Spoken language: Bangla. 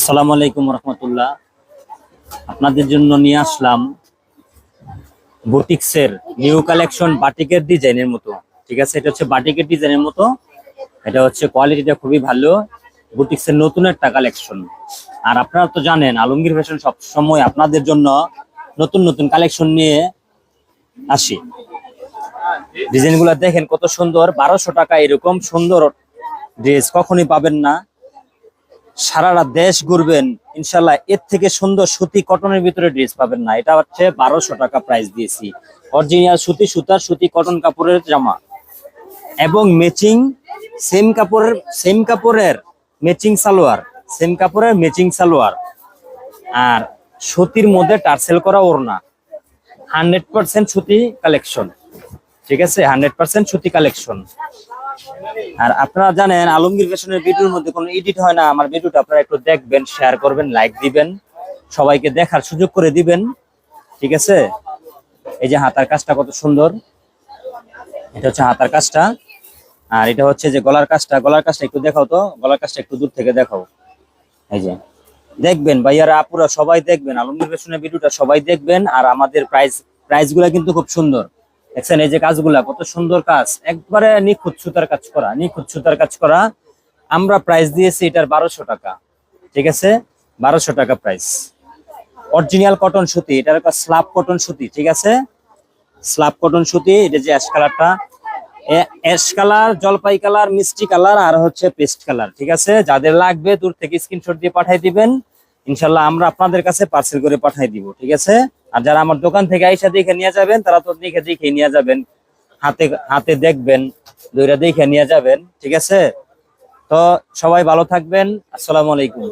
আসসালামু আলাইকুম রহমতুল্লাহ। আপনাদের জন্য নিয়ে আসলাম বুটিক্সের নিউ কালেকশন বাটিকের ডিজাইনের মতো। ঠিক আছে, এটা হচ্ছে বাটিকের ডিজাইনের মতো। এটা হচ্ছে কোয়ালিটিটা খুবই ভালো। বুটিক্সের নতুন একটা কালেকশন। আর আপনারা তো জানেন আলমগীর ফ্যাশন সব সময় আপনাদের জন্য নতুন নতুন কালেকশন নিয়ে আসি। ডিজাইনগুলো দেখেন কত সুন্দর। 1200 টাকা এরকম সুন্দর ড্রেস কখনই পাবেন না। সারা রাত দেশ ঘুরবেন, ইনশাল্লাহ এর থেকে সুন্দর সুতি কটনের ভিতরে ড্রেস পাবেন না। এটা হচ্ছে 1200 টাকা প্রাইস দিয়েছি। অরিজিনাল সুতি সুতার সুতি কটন কাপড়ের জামা এবং ম্যাচিং সেম কাপড়ের ম্যাচিং সালোয়ার, সেম কাপড়ের ম্যাচিং সালোয়ার। আর সুতির মধ্যে টার্সেল করা ওড়না। 100% সুতি কালেকশন। ঠিক আছে, 100% সুতি কালেকশন। আর আপনারা জানেন আলমগীর ফ্যাশনের ভিডিওর মধ্যে কোনো এডিট হয় না। আমার ভিডিওটা আপনারা একটু দেখবেন, শেয়ার করবেন, লাইক দিবেন, সবাইকে দেখার সুযোগ করে দিবেন। ঠিক আছে, এই যে হাতার কাজটা কত সুন্দর। এটা হচ্ছে হাতার কাজটা। আর এটা হচ্ছে যে গলার কাজটা। গলার কাজটা একটু দেখাও তো, গলার কাজটা একটু দূর থেকে দেখাও। এই যে দেখবেন ভাইয়ারা আপুরা সবাই দেখবেন আলমগীর ফ্যাশনের ভিডিওটা সবাই দেখবেন। আর আমাদের প্রাইস গুলা কিন্তু খুব সুন্দর। দেখছেন এই যে কাজগুলা কত সুন্দর কাজ, একবারে নিখুঁত সুতার কাজ করা, নিখুঁত সুতার কাজ করা। আমরা প্রাইস দিয়েছি এটার 1200 টাকা। ঠিক আছে, 1200 টাকা প্রাইস। অরিজিনাল কটন সুতি, এটার একটা স্লাব কটন সুতি। ঠিক আছে, স্লাব কটন সুতি। এটা যে অ্যাশ কালারটা, অ্যাশ কালার, জলপাই কালার, মিষ্টি কালার আর হচ্ছে পেস্ট কালার। ঠিক আছে, যাদের লাগবে দূর থেকে স্ক্রিনশট দিয়ে পাঠিয়ে দিবেন। ইনশাল্লাহ আমরা আপনাদের কাছে পার্সেল করে পাঠিয়ে দিব। ঠিক আছে, আর যারা আমার দোকান থেকে আইসা দেখে নিয়ে যাবেন তারা তো দেখে নিয়ে যাবেন, হাতে হাতে দেখবেন, দইরা দেখে নিয়ে যাবেন। ঠিক আছে, তো সবাই ভালো থাকবেন। আসসালামু আলাইকুম।